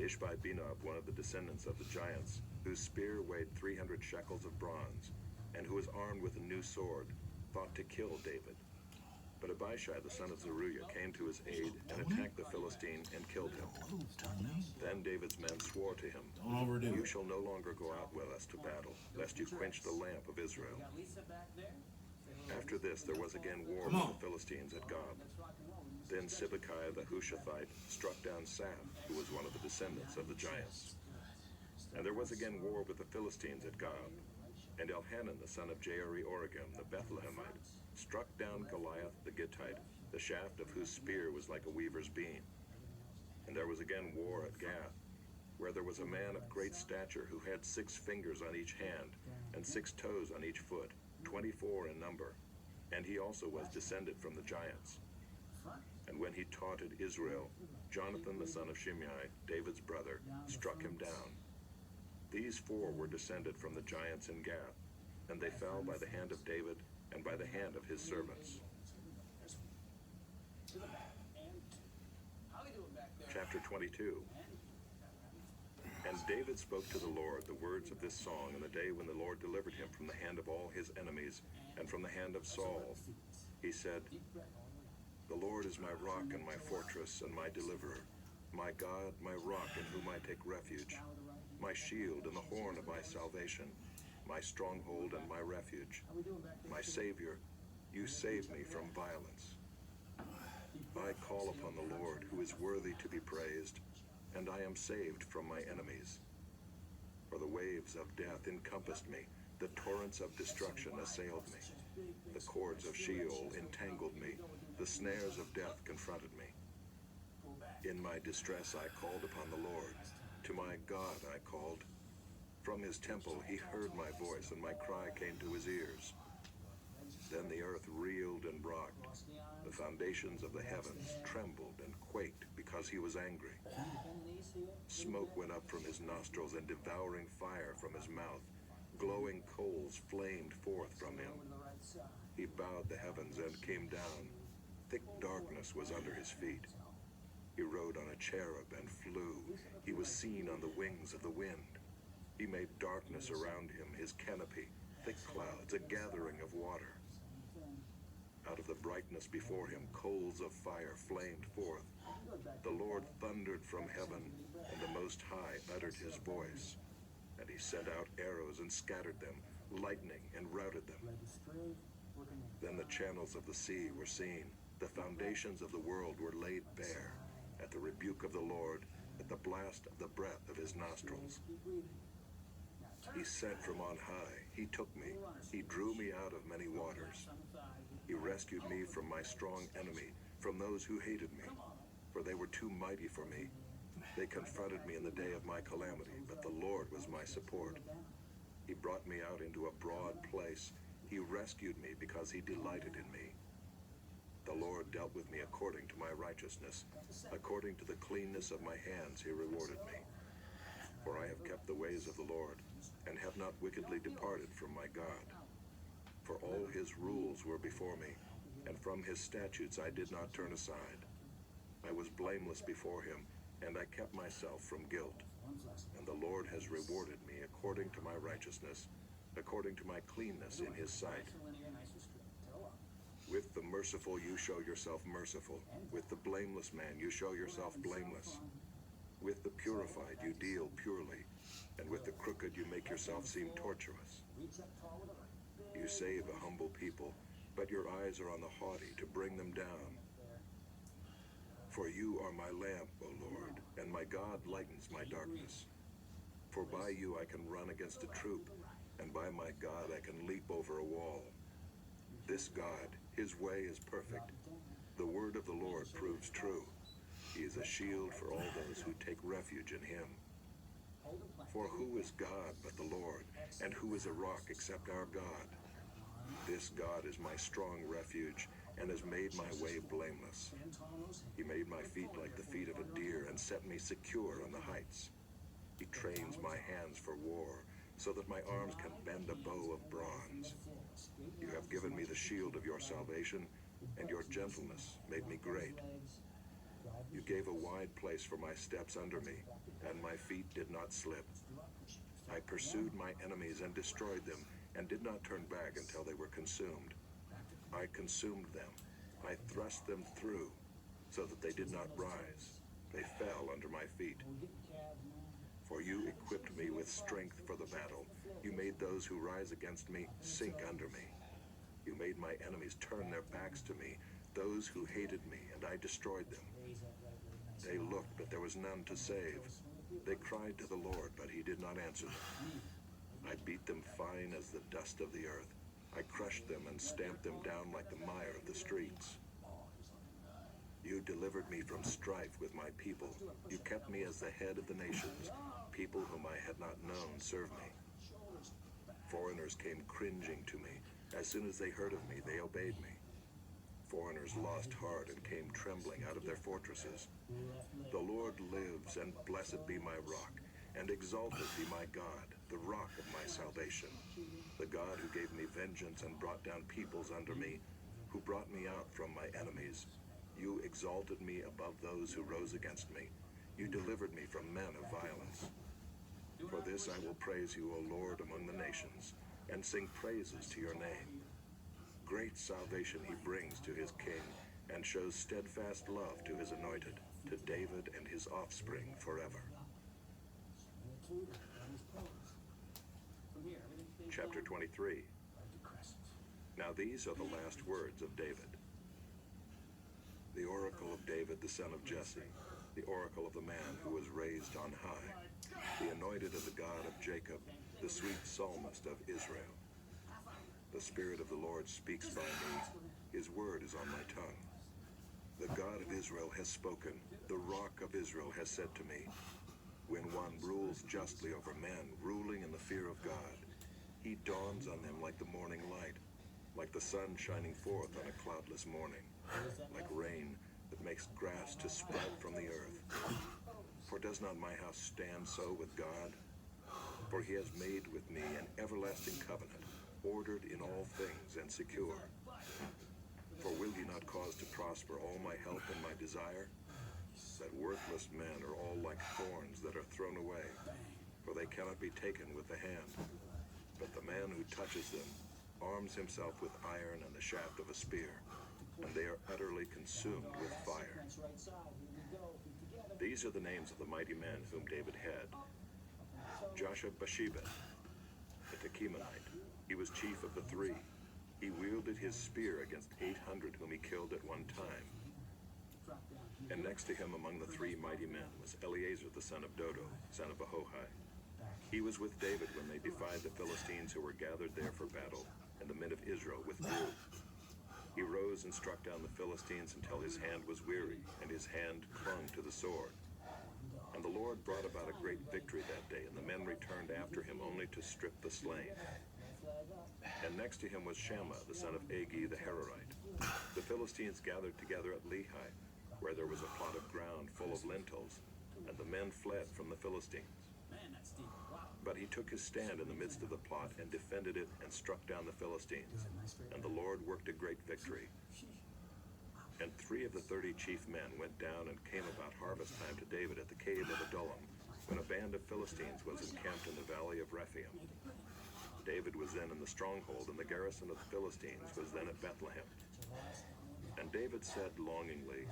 Ishbi-Benob, one of the descendants of the giants, whose spear weighed 300 shekels of bronze, and who was armed with a new sword, thought to kill David. But Abishai, the son of Zeruiah, came to his aid and attacked the Philistine and killed him. Then David's men swore to him, "You shall no longer go out with us to battle, lest you quench the lamp of Israel." After this, there was again war with the Philistines at Gob. Then Sibbecai the Hushathite struck down Saph, who was one of the descendants of the giants. And there was again war with the Philistines at Gob. And Elhanan, the son of Jaare-Oregim, the Bethlehemite, struck down Goliath the Gittite, the shaft of whose spear was like a weaver's beam. And there was again war at Gath, where there was a man of great stature who had 6 fingers on each hand and 6 toes on each foot, 24 in number, and he also was descended from the giants. And when he taunted Israel, Jonathan the son of Shimei, David's brother, struck him down. These 4 were descended from the giants in Gath, and they fell by the hand of David and by the hand of his servants. Chapter 22. And David spoke to the Lord the words of this song in the day when the Lord delivered him from the hand of all his enemies and from the hand of Saul. He said, "The Lord is my rock and my fortress and my deliverer, my God, my rock in whom I take refuge, my shield and the horn of my salvation, my stronghold and my refuge, my Savior, you save me from violence. I call upon the Lord, who is worthy to be praised, and I am saved from my enemies. For the waves of death encompassed me, the torrents of destruction assailed me. The cords of Sheol entangled me, the snares of death confronted me. In my distress I called upon the Lord, to my God I called. From his temple he heard my voice, and my cry came to his ears. Then the earth reeled and rocked. The foundations of the heavens trembled and quaked because he was angry. Smoke went up from his nostrils and devouring fire from his mouth. Glowing coals flamed forth from him. He bowed the heavens and came down. Thick darkness was under his feet. He rode on a cherub and flew. He was seen on the wings of the wind. He made darkness around him, his canopy, thick clouds, a gathering of water. Out of the brightness before him, coals of fire flamed forth. The Lord thundered from heaven, and the Most High uttered his voice. And he sent out arrows and scattered them, lightning and routed them. Then the channels of the sea were seen. The foundations of the world were laid bare. At the rebuke of the Lord, at the blast of the breath of his nostrils. He sent from on high, he took me, he drew me out of many waters. He rescued me from my strong enemy, from those who hated me, for they were too mighty for me. They confronted me in the day of my calamity, but the Lord was my support. He brought me out into a broad place. He rescued me because he delighted in me. The Lord dealt with me according to my righteousness. According to the cleanness of my hands he rewarded me. For I have kept the ways of the Lord, and have not wickedly departed from my God. For all his rules were before me, and from his statutes I did not turn aside. I was blameless before him, and I kept myself from guilt. And the Lord has rewarded me according to my righteousness, according to my cleanness in his sight. With the merciful you show yourself merciful. With the blameless man you show yourself blameless. With the purified you deal purely, and with the crooked you make yourself seem tortuous. You save a humble people, but your eyes are on the haughty to bring them down. For you are my lamp, O Lord, and my God lightens my darkness. For by you I can run against a troop, and by my God I can leap over a wall. This God, his way is perfect. The word of the Lord proves true. He is a shield for all those who take refuge in him. For who is God but the Lord, and who is a rock except our God? This God is my strong refuge, and has made my way blameless. He made my feet like the feet of a deer, and set me secure on the heights. He trains my hands for war, so that my arms can bend a bow of bronze. You have given me the shield of your salvation, and your gentleness made me great. You gave a wide place for my steps under me, and my feet did not slip. I pursued my enemies and destroyed them, and did not turn back until they were consumed. I consumed them. I thrust them through, so that they did not rise. They fell under my feet. For you equipped me with strength for the battle. You made those who rise against me sink under me. You made my enemies turn their backs to me, those who hated me, and I destroyed them. They looked, but there was none to save. They cried to the Lord, but he did not answer them. I beat them fine as the dust of the earth. I crushed them and stamped them down like the mire of the streets. You delivered me from strife with my people. You kept me as the head of the nations. People whom I had not known served me. Foreigners came cringing to me. As soon as they heard of me, they obeyed me. Foreigners lost heart and came trembling out of their fortresses. The Lord lives, and blessed be my rock, and exalted be my God, the rock of my salvation, the God who gave me vengeance and brought down peoples under me, who brought me out from my enemies. You exalted me above those who rose against me. You delivered me from men of violence. For this I will praise you, O Lord, among the nations, and sing praises to your name. Great salvation he brings to his king, and shows steadfast love to his anointed, to David and his offspring forever. Chapter 23. Now these are the last words of David. The oracle of David, the son of Jesse, the oracle of the man who was raised on high, the anointed of the God of Jacob, the sweet psalmist of Israel. The Spirit of the Lord speaks by me. His word is on my tongue. The God of Israel has spoken. The rock of Israel has said to me, when one rules justly over men, ruling in the fear of God, he dawns on them like the morning light, like the sun shining forth on a cloudless morning, like rain that makes grass to sprout from the earth. For does not my house stand so with God? For he has made with me an everlasting covenant, ordered in all things and secure. For will he not cause to prosper all my help and my desire? That worthless men are all like thorns that are thrown away, for they cannot be taken with the hand. But the man who touches them arms himself with iron and the shaft of a spear, and they are utterly consumed with fire. These are the names of the mighty men whom David had. Josheb-Basshebeth, the Tekemonite. He was chief of the three. He wielded his spear against 800 whom he killed at one time. And next to him among the three mighty men was Eleazar the son of Dodo, son of Ahohai. He was with David when they defied the Philistines who were gathered there for battle, and the men of Israel withdrew. He rose and struck down the Philistines until his hand was weary, and his hand clung to the sword. And the Lord brought about a great victory that day, and the men returned after him only to strip the slain. And next to him was Shammah, the son of Agi the Hararite. The Philistines gathered together at Lehi, where there was a plot of ground full of lentils, and the men fled from the Philistines. But he took his stand in the midst of the plot and defended it and struck down the Philistines. And the Lord worked a great victory. And 3 of the 30 chief men went down and came about harvest time to David at the cave of Adullam, when a band of Philistines was encamped in the valley of Rephaim. David was then in the stronghold, and the garrison of the Philistines was then at Bethlehem. And David said longingly,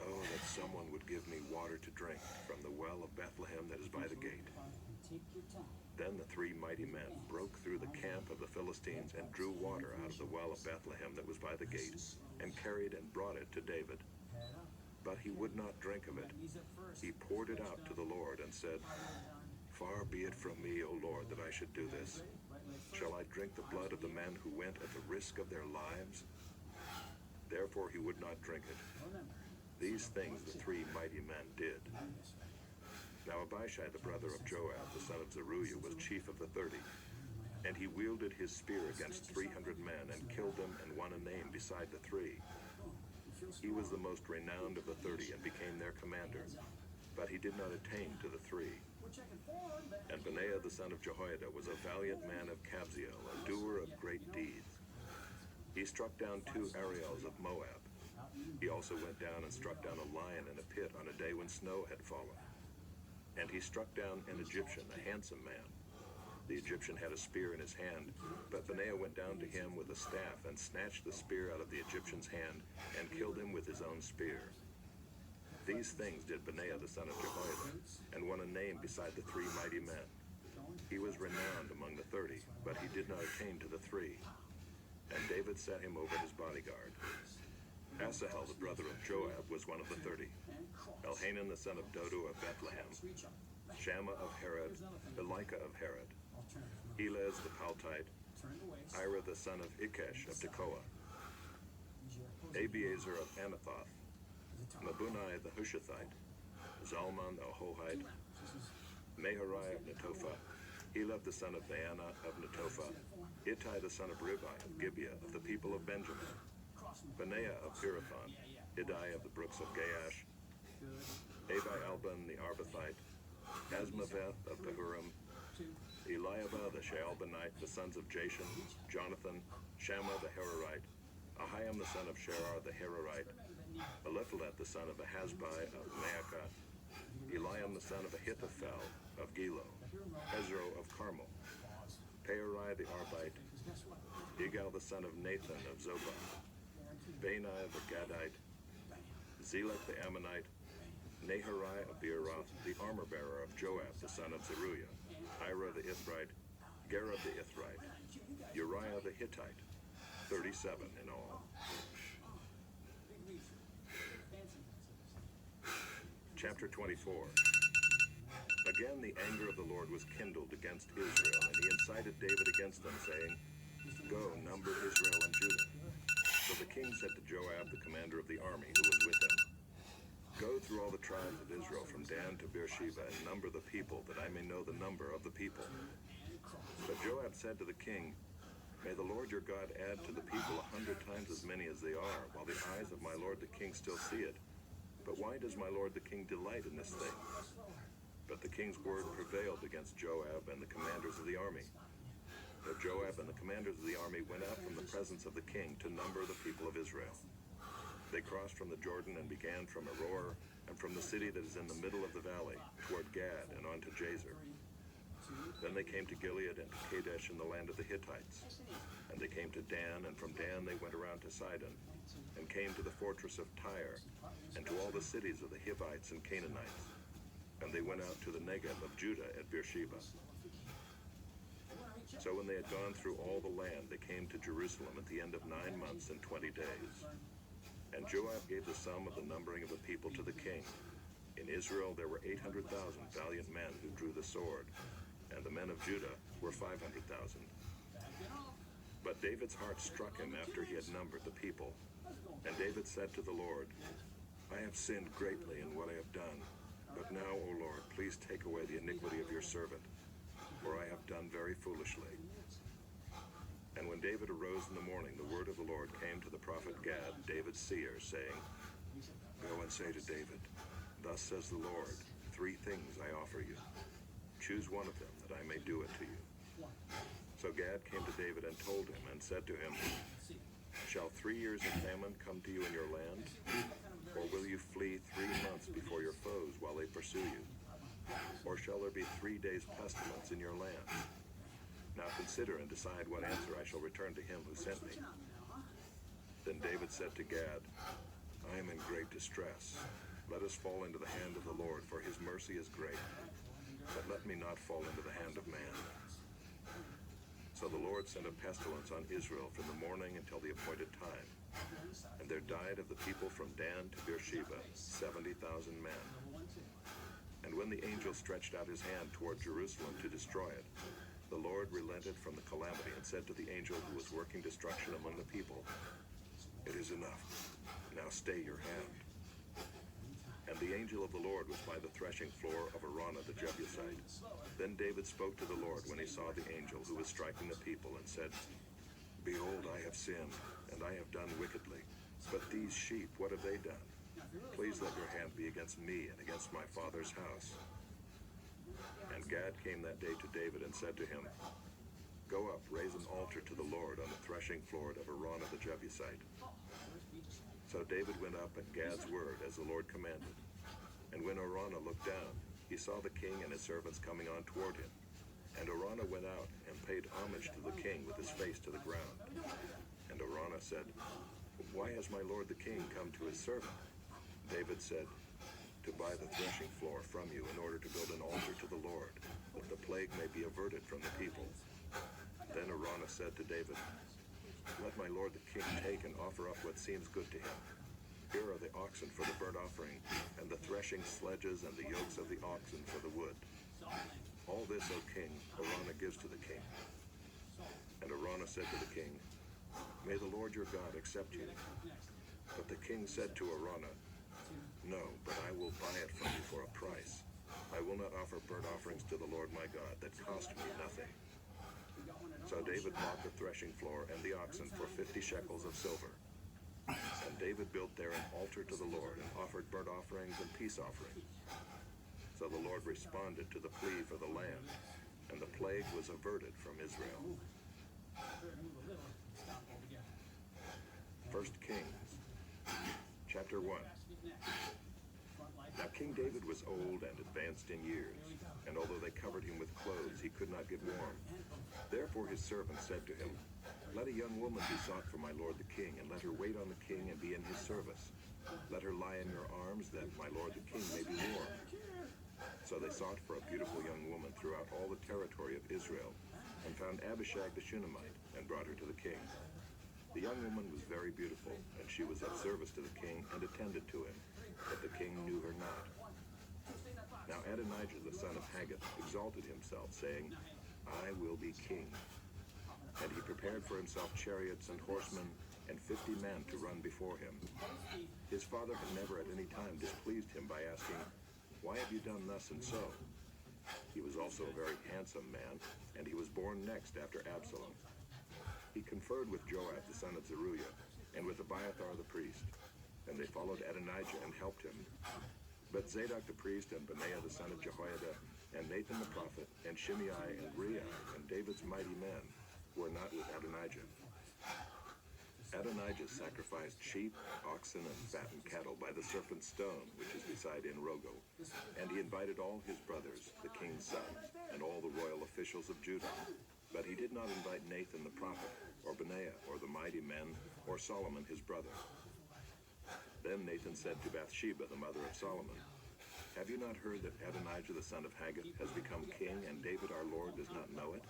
"Oh, that someone would give me water to drink from the well of Bethlehem that is by the gate." Then the 3 mighty men broke through the camp of the Philistines and drew water out of the well of Bethlehem that was by the gate, and carried and brought it to David. But he would not drink of it. He poured it out to the Lord and said, "Far be it from me, O Lord, that I should do this. Shall I drink the blood of the men who went at the risk of their lives?" Therefore he would not drink it. These things the 3 mighty men did. Now Abishai, the brother of Joab, the son of Zeruiah, was chief of the 30. And he wielded his spear against 300 men and killed them and won a name beside the 3. He was the most renowned of the 30 and became their commander. But he did not attain to the 3. And Benaiah the son of Jehoiada was a valiant man of Kabzeel, a doer of great deeds. He struck down 2 Ariels of Moab. He also went down and struck down a lion in a pit on a day when snow had fallen. And he struck down an Egyptian, a handsome man. The Egyptian had a spear in his hand, but Benaiah went down to him with a staff and snatched the spear out of the Egyptian's hand and killed him with his own spear. These things did Benaiah the son of Jehoiada, and won a name beside the 3 mighty men. He was renowned among the 30, but he did not attain to the 3. And David set him over his bodyguard. Asahel, the brother of Joab, was one of the 30. Elhanan, the son of Dodo of Bethlehem. Shammah of Herod. Elika of Herod. Helez the Paltite. Ira the son of Ikesh of Tekoa. Abiezer of Anathoth. Mabunai the Hushathite. Zalman the Ahohite. Meharai of Netophah. Elab the son of Baanah of Netophah. Ittai the son of Ribai of Gibeah of the people of Benjamin. Benaiah of Pirathon. Idai of the brooks of Gaash. Abi Alban the Arbathite. Asmaveth of Bahurim. Eliabah the Shaalbanite, the sons of Jashan. Jonathan. Shammah the Hararite. Ahiam the son of Sherar the Hararite. Eliphalet the son of Ahasbai of Maacah. Eliam the son of Ahithophel of Gilo. Ezro of Carmel. Peorai the Arbite. Igal the son of Nathan of Zobah. Bani the Gadite. Zelek the Ammonite. Naharai of Beeroth, the armor-bearer of Joab the son of Zeruiah. Ira the Ithrite. Gareb the Ithrite. Uriah the Hittite. 37 in all. Chapter 24. Again the anger of the Lord was kindled against Israel, and he incited David against them, saying, Go, number Israel and Judah. So the king said to Joab, the commander of the army, who was with him, Go through all the tribes of Israel from Dan to Beersheba, and number the people, that I may know the number of the people. But Joab said to the king, May the Lord your God add to the people 100 times as many as they are, while the eyes of my lord the king still see it. But why does my lord the king delight in this thing? But the king's word prevailed against Joab and the commanders of the army. But Joab and the commanders of the army went out from the presence of the king to number the people of Israel. They crossed from the Jordan and began from Aroer, and from the city that is in the middle of the valley, toward Gad and on to Jazer. Then they came to Gilead and to Kadesh in the land of the Hittites. And they came to Dan, and from Dan they went around to Sidon, and came to the fortress of Tyre, and to all the cities of the Hivites and Canaanites. And they went out to the Negev of Judah at Beersheba. So when they had gone through all the land, they came to Jerusalem at the end of 9 months and 20 days. And Joab gave the sum of the numbering of the people to the king. In Israel there were 800,000 valiant men who drew the sword, and the men of Judah were 500,000. But David's heart struck him after he had numbered the people. And David said to the Lord, I have sinned greatly in what I have done. But now, O Lord, please take away the iniquity of your servant, for I have done very foolishly. And when David arose in the morning, the word of the Lord came to the prophet Gad, David's seer, saying, Go and say to David, Thus says the Lord, 3 things I offer you. Choose one of them, that I may do it to you. So Gad came to David and told him, and said to him, Shall 3 years of famine come to you in your land? Or will you flee 3 months before your foes while they pursue you? Or shall there be 3 days pestilence in your land? Now consider and decide what answer I shall return to him who sent me. Then David said to Gad, I am in great distress. Let us fall into the hand of the Lord, for his mercy is great. But let me not fall into the hand of man. So the Lord sent a pestilence on Israel from the morning until the appointed time. And there died of the people from Dan to Beersheba 70,000 men. And when the angel stretched out his hand toward Jerusalem to destroy it, the Lord relented from the calamity and said to the angel who was working destruction among the people, It is enough. Now stay your hand. And the angel of the Lord was by the threshing floor of Araunah the Jebusite. Then David spoke to the Lord when he saw the angel who was striking the people, and said, Behold, I have sinned, and I have done wickedly. But these sheep, what have they done? Please let your hand be against me and against my father's house. And Gad came that day to David and said to him, Go up, raise an altar to the Lord on the threshing floor of Araunah the Jebusite. So David went up at Gad's word as the Lord commanded. And when Araunah looked down, he saw the king and his servants coming on toward him. And Araunah went out and paid homage to the king with his face to the ground. And Araunah said, "Why has my lord the king come to his servant?" David said, "To buy the threshing floor from you in order to build an altar to the Lord, that the plague may be averted from the people." Then Araunah said to David, "Let my lord the king take and offer up what seems good to him. Here are the oxen for the burnt offering, and the threshing sledges and the yokes of the oxen for the wood. All this, O king, Araunah gives to the king." And Araunah said to the king, "May the Lord your God accept you." But the king said to Araunah, "No, but I will buy it from you for a price. I will not offer burnt offerings to the Lord my God that cost me nothing." So David bought the threshing floor and the oxen for 50 shekels of silver. And David built there an altar to the Lord and offered burnt offerings and peace offerings. So the Lord responded to the plea for the land, and the plague was averted from Israel. 1 Kings, chapter 1. Now King David was old and advanced in years, and although they covered him with clothes, he could not get warm. Therefore his servants said to him, "Let a young woman be sought for my lord the king, and let her wait on the king and be in his service. Let her lie in your arms, that my lord the king may be warm." So they sought for a beautiful young woman throughout all the territory of Israel, and found Abishag the Shunammite, and brought her to the king. The young woman was very beautiful, and she was of service to the king and attended to him, but the king knew her not. Now Adonijah the son of Haggith exalted himself, saying, "I will be king." And he prepared for himself chariots and horsemen, and 50 men to run before him. His father had never at any time displeased him by asking, "Why have you done thus and so?" He was also a very handsome man, and he was born next after Absalom. He conferred with Joab the son of Zeruiah, and with Abiathar the priest, and they followed Adonijah and helped him. But Zadok the priest, and Benaiah the son of Jehoiada, and Nathan the prophet, and Shimei, and Rei, and David's mighty men were not with Adonijah. Adonijah sacrificed sheep, oxen, and fattened cattle by the serpent stone, which is beside En Rogel, and he invited all his brothers, the king's sons, and all the royal officials of Judah. But he did not invite Nathan the prophet, or Benaiah, or the mighty men, or Solomon his brother. Then Nathan said to Bathsheba, the mother of Solomon, "Have you not heard that Adonijah the son of Haggith has become king, and David our Lord does not know it?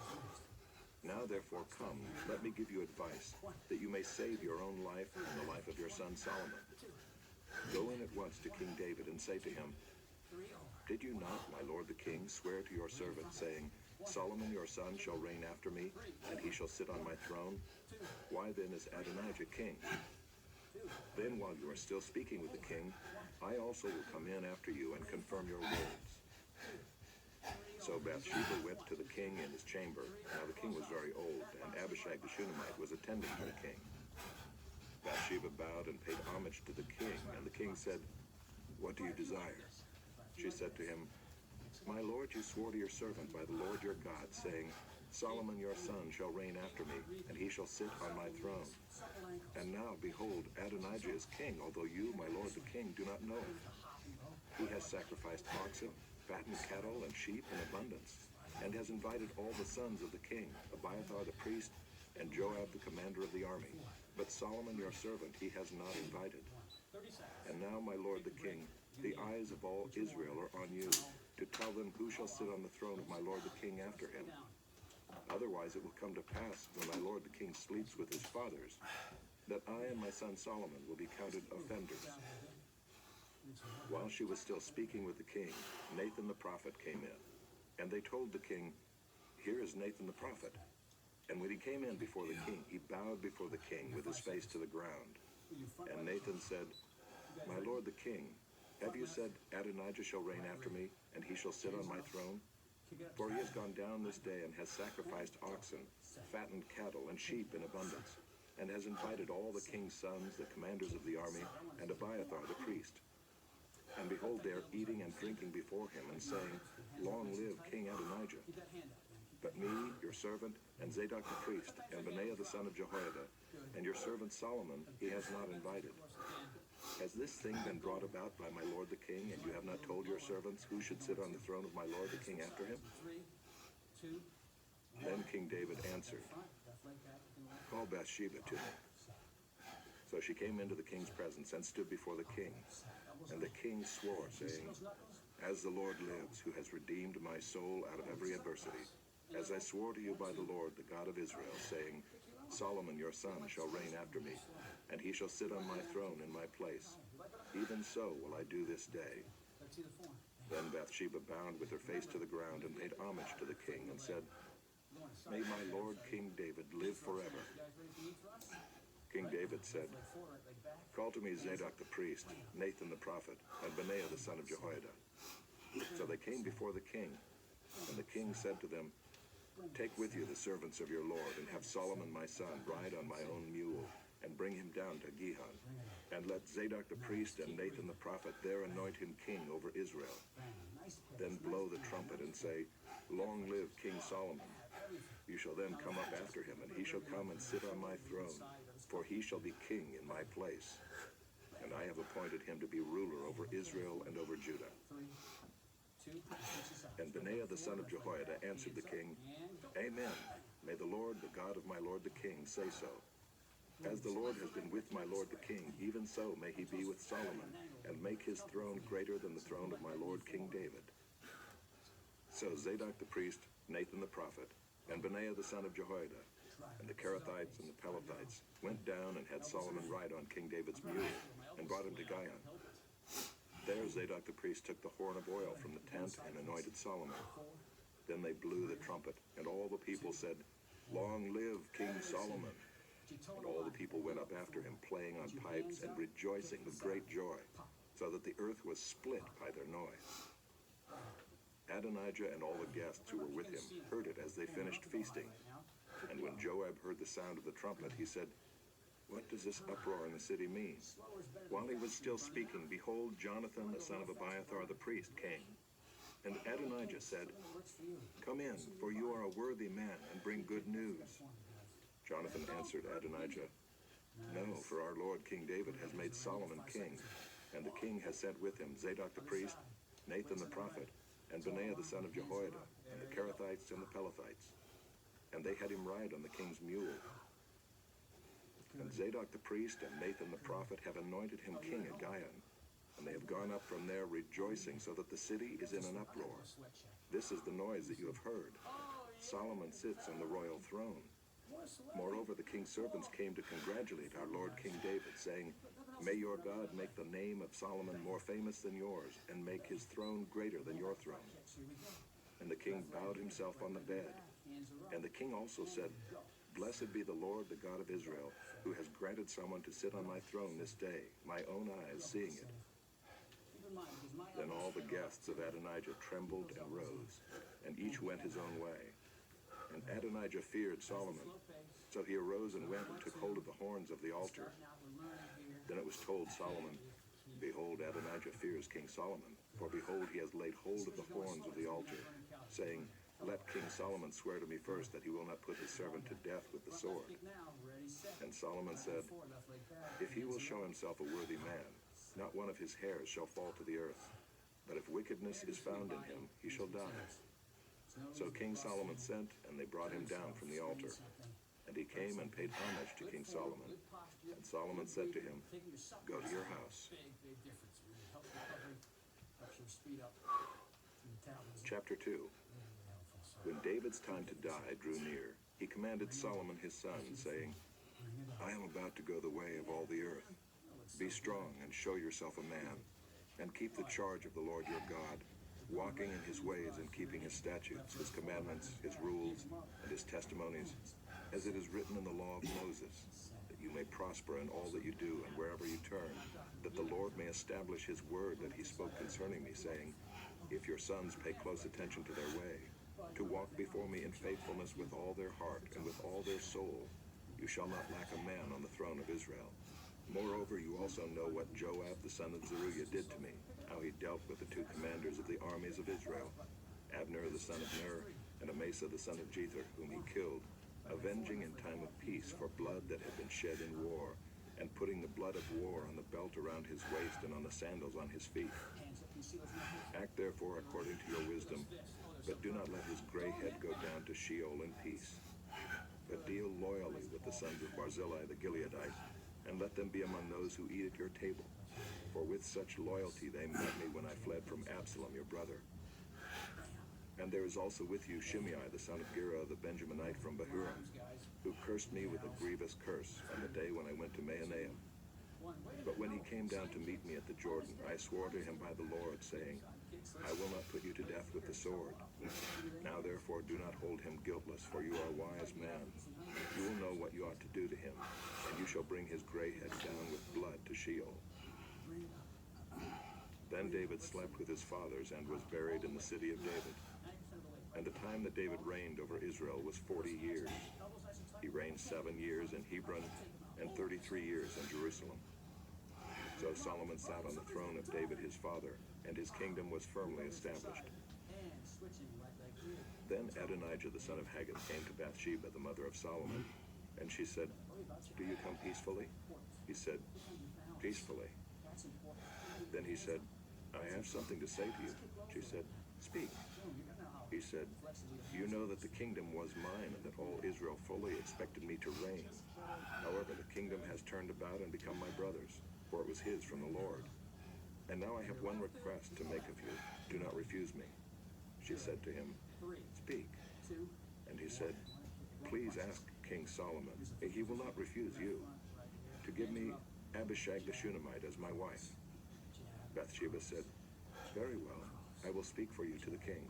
Now therefore come, let me give you advice, that you may save your own life and the life of your son Solomon. Go in at once to King David and say to him, 'Did you not, my lord the king, swear to your servant, saying, Solomon your son shall reign after me, and he shall sit on my throne? Why then is Adonijah king? Then while you are still speaking with the king, I also will come in after you and confirm your words.' So Bathsheba went to the king in his chamber. Now the king was very old, and Abishag the Shunammite was attending to the king. Bathsheba bowed and paid homage to the king, and the king said, 'What do you desire?' She said to him, 'My lord, you swore to your servant by the Lord your God, saying, Solomon your son shall reign after me, and he shall sit on my throne. And now, behold, Adonijah is king, although you, my lord the king, do not know it. He has sacrificed oxen, fattened cattle, and sheep in abundance, and has invited all the sons of the king, Abiathar the priest, and Joab the commander of the army. But Solomon your servant he has not invited. And now, my lord the king, the eyes of all Israel are on you, to tell them who shall sit on the throne of my lord the king after him. Otherwise it will come to pass, when my lord the king sleeps with his fathers, that I and my son Solomon will be counted offenders.' While she was still speaking with the king, Nathan the prophet came in. And they told the king, 'Here is Nathan the prophet.' And when he came in before the king, he bowed before the king with his face to the ground. And Nathan said, 'My lord the king, have you said, Adonijah shall reign after me, and he shall sit on my throne? For he has gone down this day and has sacrificed oxen, fattened cattle, and sheep in abundance, and has invited all the king's sons, the commanders of the army, and Abiathar the priest. And behold, they are eating and drinking before him, and saying, Long live King Adonijah. But me, your servant, and Zadok the priest, and Benaiah the son of Jehoiada, and your servant Solomon, he has not invited. Has this thing been brought about by my lord the king, and you have not told your servants who should sit on the throne of my lord the king after him? Then King David answered, Call Bathsheba to me. So she came into the king's presence and stood before the king. And the king swore, saying, As the Lord lives, who has redeemed my soul out of every adversity, as I swore to you by the Lord, the God of Israel, saying, Solomon your son shall reign after me, and he shall sit on my throne in my place. Even so will I do this day. Then Bathsheba bowed with her face to the ground and paid homage to the king and said, May my lord King David live forever. King David said, Call to me Zadok the priest, Nathan the prophet, and Benaiah the son of Jehoiada. So they came before the king, and the king said to them, Take with you the servants of your lord, and have Solomon my son ride on my own mule, and bring him down to Gihon. And let Zadok the priest and Nathan the prophet there anoint him king over Israel. Then blow the trumpet and say, Long live King Solomon. You shall then come up after him, and he shall come and sit on my throne, for he shall be king in my place. And I have appointed him to be ruler over Israel and over Judah. And Benaiah the son of Jehoiada answered the king, Amen. May the Lord, the God of my lord the king, say so. As the Lord has been with my lord the king, even so may he be with Solomon, and make his throne greater than the throne of my lord King David. So Zadok the priest, Nathan the prophet, and Benaiah the son of Jehoiada, and the Kerethites and the Pelethites went down and had Solomon ride on King David's mule, and brought him to Gihon. There Zadok the priest took the horn of oil from the tent and anointed Solomon. Then they blew the trumpet, and all the people said, Long live King Solomon. And all the people went up after him, playing on pipes and rejoicing with great joy, so that the earth was split by their noise. Adonijah and all the guests who were with him heard it as they finished feasting. And when Joab heard the sound of the trumpet, he said, What does this uproar in the city mean? While he was still speaking, behold, Jonathan, the son of Abiathar the priest, came. And Adonijah said, Come in, for you are a worthy man, and bring good news. Jonathan answered Adonijah, No, for our lord King David has made Solomon king, and the king has sent with him Zadok the priest, Nathan the prophet, and Benaiah the son of Jehoiada, and the Kerethites and the Pelethites. And they had him ride on the king's mule. And Zadok the priest and Nathan the prophet have anointed him king at Gihon, and they have gone up from there rejoicing, so that the city is in an uproar. This is the noise that you have heard. Solomon sits on the royal throne. Moreover, the king's servants came to congratulate our lord King David, saying, May your God make the name of Solomon more famous than yours, and make his throne greater than your throne. And the king bowed himself on the bed. And the king also said, Blessed be the Lord, the God of Israel, who has granted someone to sit on my throne this day, my own eyes seeing it. Then all the guests of Adonijah trembled and rose, and each went his own way. And Adonijah feared Solomon. So he arose and went and took hold of the horns of the altar. Then it was told Solomon, Behold, Adonijah fears King Solomon, for behold, he has laid hold of the horns of the altar, saying, Let King Solomon swear to me first that he will not put his servant to death with the sword. And Solomon said, If he will show himself a worthy man, not one of his hairs shall fall to the earth. But if wickedness is found in him, he shall die. So King Solomon sent, and they brought him down from the altar. And he came and paid homage to King Solomon. And Solomon said to him, Go to your house. Chapter 2. When David's time to die drew near, he commanded Solomon his son, saying, I am about to go the way of all the earth. Be strong and show yourself a man, and keep the charge of the Lord your God, walking in his ways and keeping his statutes, his commandments, his rules, and his testimonies, as it is written in the law of Moses, that you may prosper in all that you do and wherever you turn, that the Lord may establish his word that he spoke concerning me, saying, If your sons pay close attention to their way, to walk before me in faithfulness with all their heart and with all their soul, you shall not lack a man on the throne of Israel. Moreover, you also know what Joab the son of Zeruiah did to me, how he dealt with the two commanders of the armies of Israel, Abner the son of Ner, and Amasa the son of Jether, whom he killed, avenging in time of peace for blood that had been shed in war, and putting the blood of war on the belt around his waist and on the sandals on his feet. Act therefore according to your wisdom, but do not let his gray head go down to Sheol in peace. But deal loyally with the sons of Barzillai the Gileadite, and let them be among those who eat at your table. For with such loyalty they met me when I fled from Absalom your brother. And there is also with you Shimei the son of Gera the Benjaminite from Bahurim, who cursed me with a grievous curse on the day when I went to Mahanaim. But when he came down to meet me at the Jordan, I swore to him by the Lord, saying, I will not put you to death with the sword. Now therefore do not hold him guiltless, for you are a wise man. You will know what you ought to do to him, and you shall bring his gray head down with blood to Sheol. Then David slept with his fathers and was buried in the city of David. And the time that David reigned over Israel was 40 years. He reigned 7 years in Hebron and 33 years in Jerusalem. So Solomon sat on the throne of David his father, and his kingdom was firmly established. Then Adonijah the son of Haggith came to Bathsheba, the mother of Solomon, and she said, Do you come peacefully? He said, Peacefully. Then he said, I have something to say to you. She said, Speak. He said, You know that the kingdom was mine, and that all Israel fully expected me to reign. However, the kingdom has turned about and become my brother's, for it was his from the Lord. And now I have one request to make of you. Do not refuse me. She said to him, Speak. And he said, Please ask King Solomon, he will not refuse you, to give me Abishag the Shunammite as my wife. Bathsheba said, Very well, I will speak for you to the king.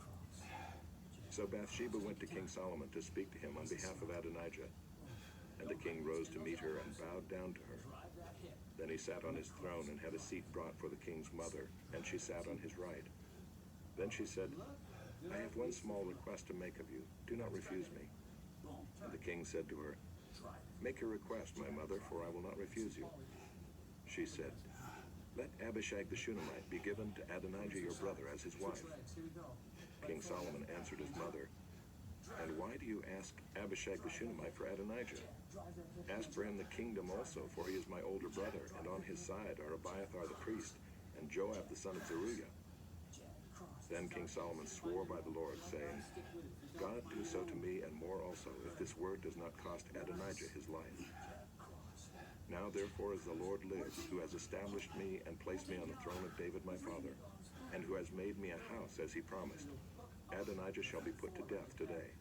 So Bathsheba went to King Solomon to speak to him on behalf of Adonijah. And the king rose to meet her and bowed down to her. Then he sat on his throne and had a seat brought for the king's mother, and she sat on his right. Then she said, I have one small request to make of you. Do not refuse me. And the king said to her, Make your request, my mother, for I will not refuse you. She said, Let Abishag the Shunammite be given to Adonijah your brother as his wife. King Solomon answered his mother, And why do you ask Abishag the Shunammite for Adonijah? Ask for him the kingdom also, for he is my older brother, and on his side are Abiathar the priest, and Joab the son of Zeruiah. Then King Solomon swore by the Lord, saying, God do so to me, and more also, if this word does not cost Adonijah his life. Now therefore, as the Lord lives, who has established me and placed me on the throne of David my father, and who has made me a house as he promised, Adonijah shall be put to death today.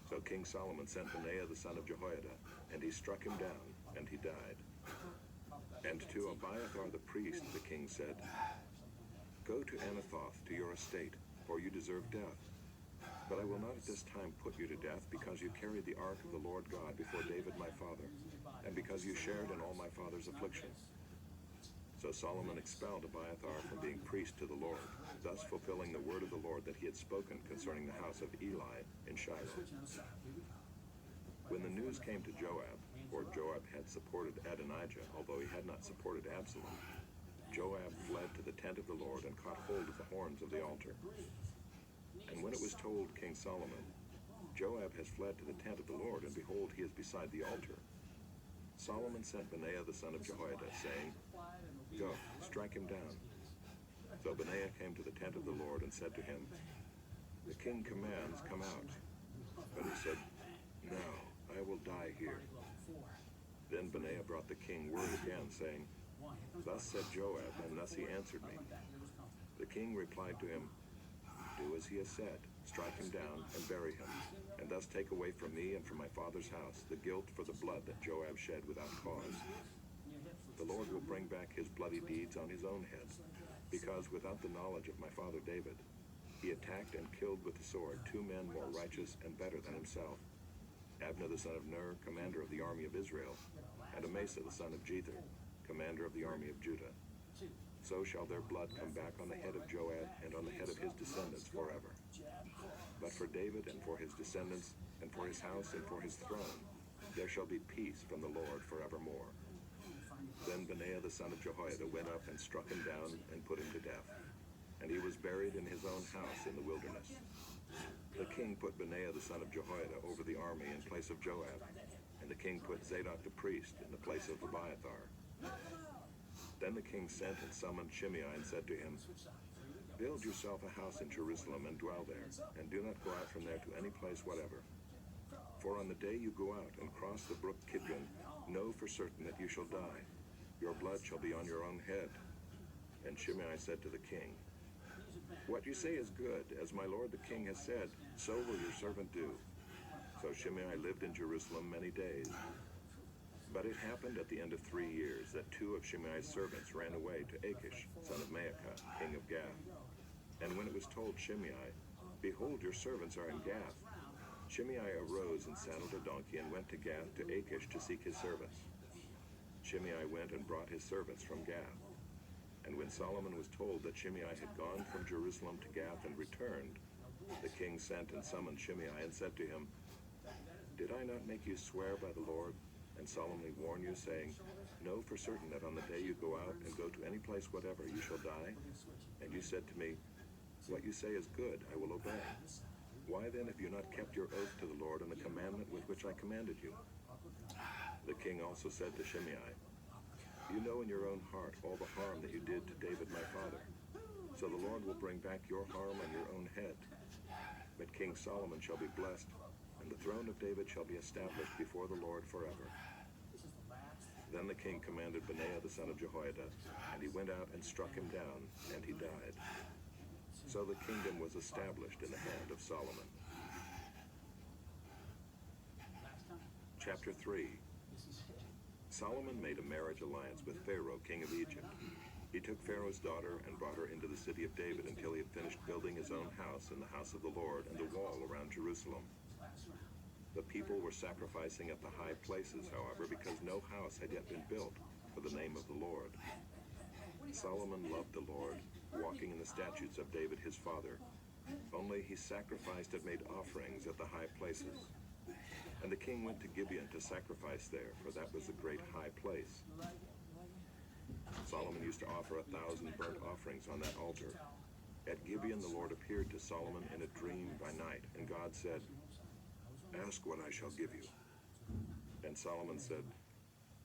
So King Solomon sent Benaiah the son of Jehoiada, and he struck him down, and he died. And to Abiathar the priest the king said, Go to Anathoth, to your estate, for you deserve death. But I will not at this time put you to death, because you carried the ark of the Lord God before David my father, and because you shared in all my father's affliction. So Solomon expelled Abiathar from being priest to the Lord, thus fulfilling the word of the Lord that he had spoken concerning the house of Eli in Shiloh. When the news came to Joab, for Joab had supported Adonijah, although he had not supported Absalom, Joab fled to the tent of the Lord and caught hold of the horns of the altar. And when it was told King Solomon, Joab has fled to the tent of the Lord, and behold, he is beside the altar, Solomon sent Benaiah the son of Jehoiada, saying, Go, strike him down. So Benaiah came to the tent of the Lord and said to him, The king commands, come out. But he said, No, I will die here. Then Benaiah brought the king word again, saying, Thus said Joab, and thus he answered me. The king replied to him, Do as he has said, strike him down and bury him, and thus take away from me and from my father's house the guilt for the blood that Joab shed without cause. The Lord will bring back his bloody deeds on his own head, because without the knowledge of my father David, he attacked and killed with the sword 2 men more righteous and better than himself, Abner the son of Ner, commander of the army of Israel, and Amasa the son of Jether, commander of the army of Judah. So shall their blood come back on the head of Joab and on the head of his descendants forever. But for David and for his descendants and for his house and for his throne, there shall be peace from the Lord forevermore. Then Benaiah the son of Jehoiada went up and struck him down and put him to death. And he was buried in his own house in the wilderness. The king put Benaiah the son of Jehoiada over the army in place of Joab, and the king put Zadok the priest in the place of Abiathar. Then the king sent and summoned Shimei and said to him, "Build yourself a house in Jerusalem and dwell there, and do not go out from there to any place whatever. For on the day you go out and cross the brook Kidron, know for certain that you shall die. Your blood shall be on your own head." And Shimei said to the king, "What you say is good. As my lord the king has said, so will your servant do." So Shimei lived in Jerusalem many days. But it happened at the end of 3 years that 2 of Shimei's servants ran away to Achish, son of Maacah, king of Gath. And when it was told Shimei, "Behold, your servants are in Gath," Shimei arose and saddled a donkey and went to Gath to Achish to seek his servants. Shimei went and brought his servants from Gath. And when Solomon was told that Shimei had gone from Jerusalem to Gath and returned, the king sent and summoned Shimei and said to him, "Did I not make you swear by the Lord, and solemnly warn you, saying, 'Know for certain that on the day you go out and go to any place whatever, you shall die'? And you said to me, 'What you say is good, I will obey.' Why then have you not kept your oath to the Lord and the commandment with which I commanded you?" The king also said to Shimei, "You know in your own heart all the harm that you did to David my father. So the Lord will bring back your harm on your own head. But King Solomon shall be blessed, and the throne of David shall be established before the Lord forever." Then the king commanded Benaiah the son of Jehoiada, and he went out and struck him down, and he died. So the kingdom was established in the hand of Solomon. Chapter 3. Solomon made a marriage alliance with Pharaoh, king of Egypt. He took Pharaoh's daughter and brought her into the city of David until he had finished building his own house and the house of the Lord and the wall around Jerusalem. The people were sacrificing at the high places, however, because no house had yet been built for the name of the Lord. Solomon loved the Lord, walking in the statutes of David his father. Only he sacrificed and made offerings at the high places. And the king went to Gibeon to sacrifice there, for that was the great high place. Solomon used to offer 1,000 burnt offerings on that altar. At Gibeon the Lord appeared to Solomon in a dream by night, and God said, "Ask what I shall give you." And Solomon said,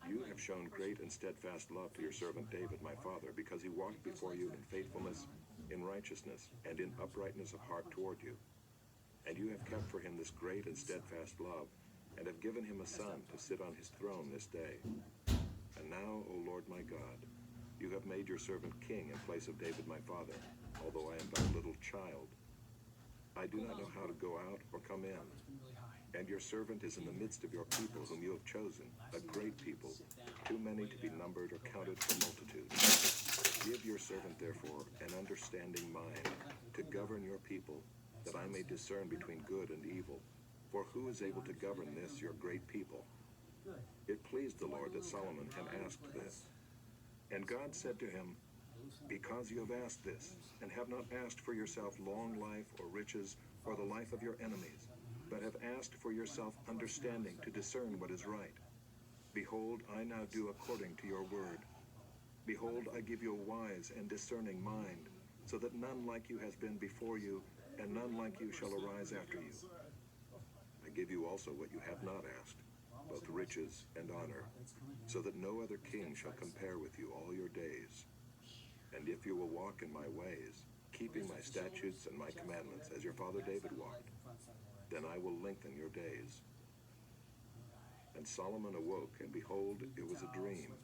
"You have shown great and steadfast love to your servant David my father, because he walked before you in faithfulness, in righteousness, and in uprightness of heart toward you. And you have kept for him this great and steadfast love, and have given him a son to sit on his throne this day. And now, O Lord my God, you have made your servant king in place of David my father, although I am but a little child. I do not know how to go out or come in. And your servant is in the midst of your people whom you have chosen, a great people, too many to be numbered or counted for multitude. Give your servant, therefore, an understanding mind to govern your people, that I may discern between good and evil. For who is able to govern this, your great people?" It pleased the Lord that Solomon had asked this. And God said to him, "Because you have asked this, and have not asked for yourself long life or riches or the life of your enemies, but have asked for yourself understanding to discern what is right, behold, I now do according to your word. Behold, I give you a wise and discerning mind, so that none like you has been before you, and none like you shall arise after you. I give you also what you have not asked, both riches and honor, so that no other king shall compare with you all your days. And if you will walk in my ways, keeping my statutes and my commandments as your father David walked, then I will lengthen your days." And Solomon awoke, and behold, it was a dream.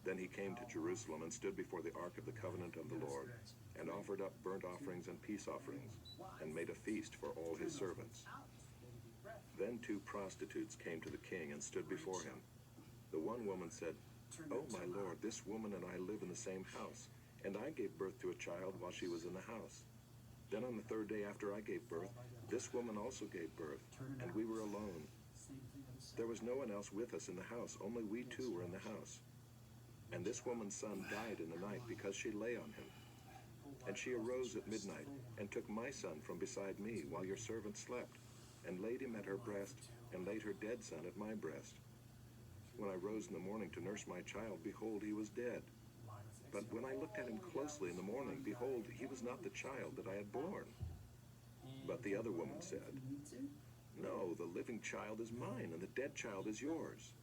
Then he came to Jerusalem and stood before the ark of the covenant of the Lord, and offered up burnt offerings and peace offerings, and made a feast for all his servants. Then 2 prostitutes came to the king and stood before him. The one woman said, "Oh, my lord, this woman and I live in the same house, and I gave birth to a child while she was in the house. Then on the 3rd day after I gave birth, this woman also gave birth, and we were alone. There was no one else with us in the house, only we 2 were in the house. And this woman's son died in the night because she lay on him. And she arose at midnight and took my son from beside me while your servant slept, and laid him at her breast, and laid her dead son at my breast. When I rose in the morning to nurse my child, behold, he was dead. But when I looked at him closely in the morning, behold, he was not the child that I had born. But the other woman said, "No, the living child is mine, and the dead child is yours."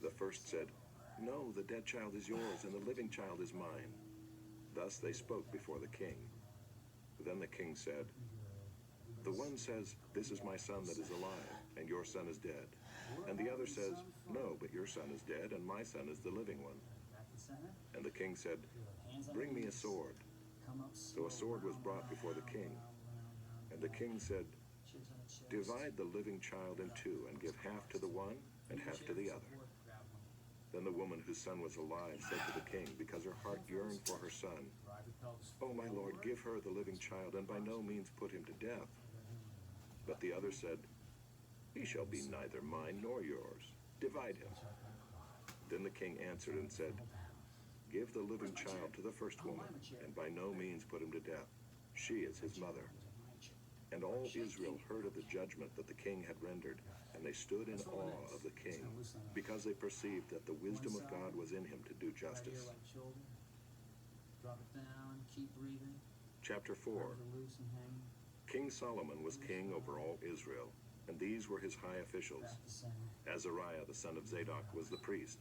The first said, "No, the dead child is yours, and the living child is mine." Thus they spoke before the king. Then the king said, "The one says, 'This is my son that is alive, and your son is dead.' And the other says, 'No, but your son is dead, and my son is the living one.'" And the king said, "Bring me a sword." So a sword was brought before the king. And the king said, "Divide the living child in two, and give half to the one and half to the other." Then the woman whose son was alive said to the king, because her heart yearned for her son, "Oh, my lord, give her the living child, and by no means put him to death." But the other said, "He shall be neither mine nor yours. Divide him." Then the king answered and said, "Give the living child to the first woman, and by no means put him to death. She is his mother." And all Israel heard of the judgment that the king had rendered, and they stood in awe of the king, because they perceived that the wisdom of God was in him to do justice. Chapter 4. King Solomon was king over all Israel, and these were his high officials. Azariah the son of Zadok was the priest.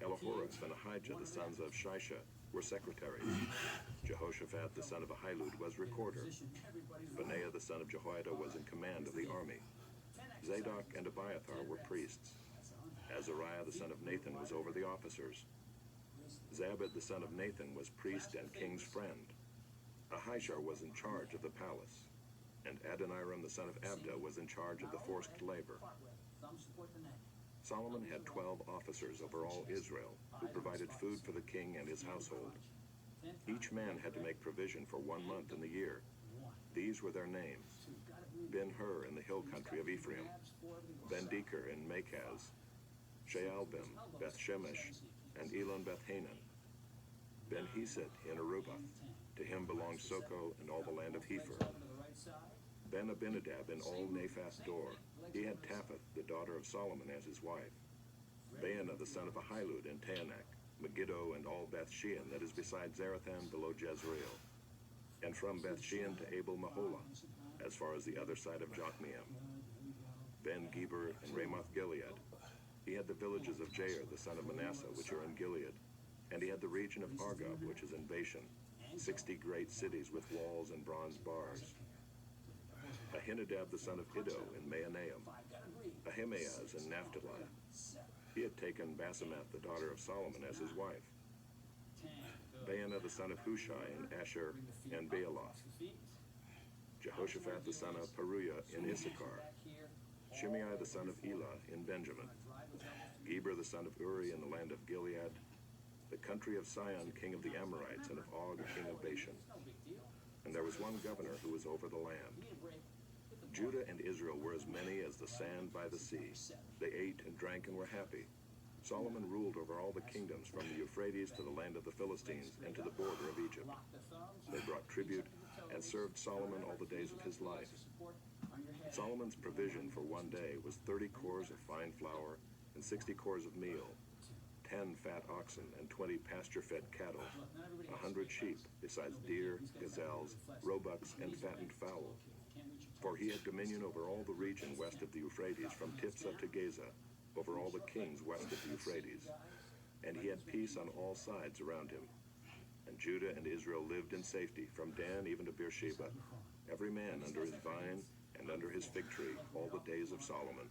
Elihoreph and Ahijah the sons of Shisha were secretaries. Jehoshaphat the son of Ahilud was recorder. Benaiah the son of Jehoiada was in command of the army. Zadok and Abiathar were priests. Azariah the son of Nathan was over the officers. Zabad the son of Nathan was priest and king's friend. Ahishar was in charge of the palace. And Adoniram the son of Abda was in charge of the forced labor. Solomon had 12 officers over all Israel, who provided food for the king and his household. Each man had to make provision for 1 month in the year. These were their names: Ben-Hur in the hill country of Ephraim, Ben-Deker in Makaz, Shaalbim, Beth-Shemesh, and Elon Beth-Hanan, Ben-Hesed in Arubah. To him belonged Soko and all the land of Hepher. Ben-Abinadab in all Naphath Dor. He had Taphath, the daughter of Solomon, as his wife. Baanah the son of Ahilud in Taanach, Megiddo and all Beth-Shean that is beside Zarethan below Jezreel. And from Beth-Shean to Abel-Maholah, as far as the other side of Jokmeam. Ben-Geber in Ramoth-Gilead. He had the villages of Jair the son of Manasseh, which are in Gilead. And he had the region of Argob, which is in Bashan, 60 great cities with walls and bronze bars. Ahinadab the son of Iddo in Mahanaim. Ahimaaz in Naphtali. He had taken Basemath the daughter of Solomon as his wife. Baanah the son of Hushai in Asher and Baaloth. Jehoshaphat the son of Paruah in Issachar. Shimei the son of Elah in Benjamin. Geber the son of Uri in the land of Gilead. The country of Sihon king of the Amorites, and of Og king of Bashan. And there was one governor who was over the land. Judah and Israel were as many as the sand by the sea. They ate and drank and were happy. Solomon ruled over all the kingdoms from the Euphrates to the land of the Philistines and to the border of Egypt. They brought tribute and served Solomon all the days of his life. Solomon's provision for 1 day was 30 cores of fine flour and 60 cores of meal, 10 fat oxen and 20 pasture-fed cattle, 100 sheep, besides deer, gazelles, roebucks, and fattened fowl. For he had dominion over all the region west of the Euphrates, from Tiphsah to Gaza, over all the kings west of the Euphrates. And he had peace on all sides around him. And Judah and Israel lived in safety, from Dan even to Beersheba, every man under his vine and under his fig tree, all the days of Solomon.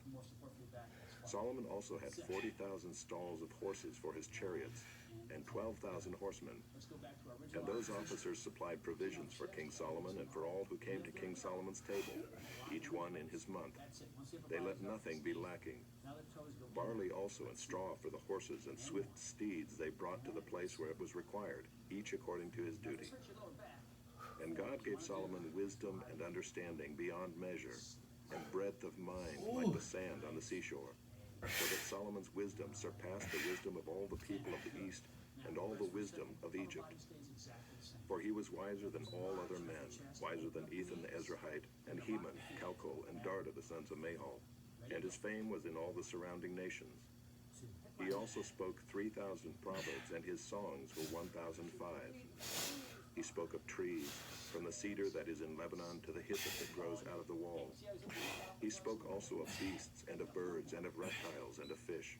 Solomon also had 40,000 stalls of horses for his chariots, and 12,000 horsemen. And those officers supplied provisions for King Solomon and for all who came to King Solomon's table, each one in his month. They let nothing be lacking. Barley also and straw for the horses and swift steeds they brought to the place where it was required, each according to his duty. And God gave Solomon wisdom and understanding beyond measure, and breadth of mind like the sand on the seashore, so that Solomon's wisdom surpassed the wisdom of all the people of the east and all the wisdom of Egypt. For he was wiser than all other men, wiser than Ethan the Ezrahite, and Heman, Calcol, and Darda the sons of Mahol, and his fame was in all the surrounding nations. He also spoke 3,000 proverbs, and his songs were 1,005. He spoke of trees, from the cedar cedar that is in Lebanon to the hyssop that grows out of the wall. He spoke also of beasts and of birds and of reptiles and of fish.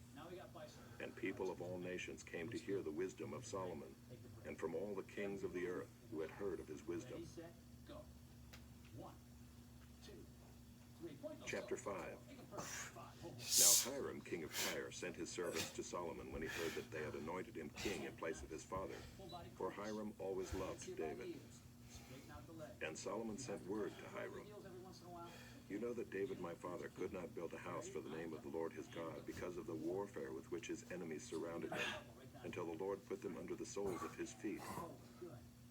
And people of all nations came to hear the wisdom of Solomon, and from all the kings of the earth who had heard of his wisdom. Chapter 5. Now Hiram, king of Tyre, sent his servants to Solomon when he heard that they had anointed him king in place of his father, for Hiram always loved David. And Solomon sent word to Hiram, "You know that David my father could not build a house for the name of the Lord his God because of the warfare with which his enemies surrounded him, until the Lord put them under the soles of his feet.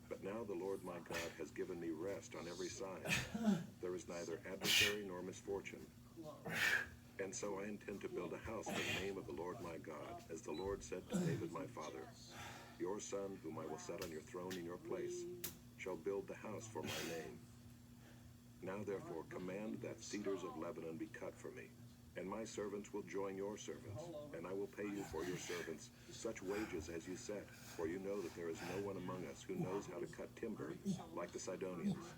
But now the Lord my God has given me rest on every side. There is neither adversary nor misfortune. And so I intend to build a house for the name of the Lord my God, as the Lord said to David my father, your son, whom I will set on your throne in your place, shall build the house for my name. Now therefore command that cedars of Lebanon be cut for me, and my servants will join your servants, and I will pay you for your servants such wages as you set, for you know that there is no one among us who knows how to cut timber like the Sidonians."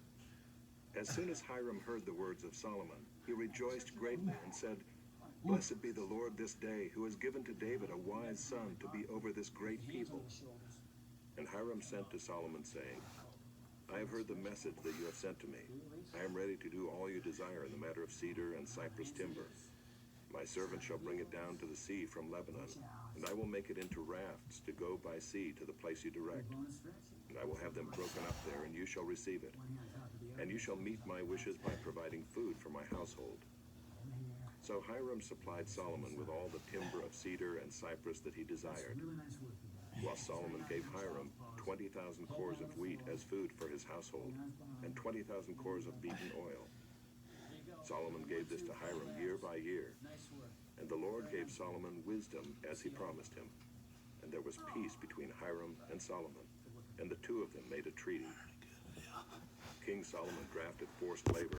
As soon as Hiram heard the words of Solomon, he rejoiced greatly and said, "Blessed be the Lord this day, who has given to David a wise son to be over this great people." And Hiram sent to Solomon, saying, "I have heard the message that you have sent to me. I am ready to do all you desire in the matter of cedar and cypress timber. My servant shall bring it down to the sea from Lebanon, and I will make it into rafts to go by sea to the place you direct. And I will have them broken up there, and you shall receive it. And you shall meet my wishes by providing food for my household." So Hiram supplied Solomon with all the timber of cedar and cypress that he desired, while Solomon gave Hiram 20,000 cores of wheat as food for his household, and 20,000 cores of beaten oil. Solomon gave this to Hiram year by year, and the Lord gave Solomon wisdom as he promised him. And there was peace between Hiram and Solomon, and the two of them made a treaty. King Solomon drafted forced labor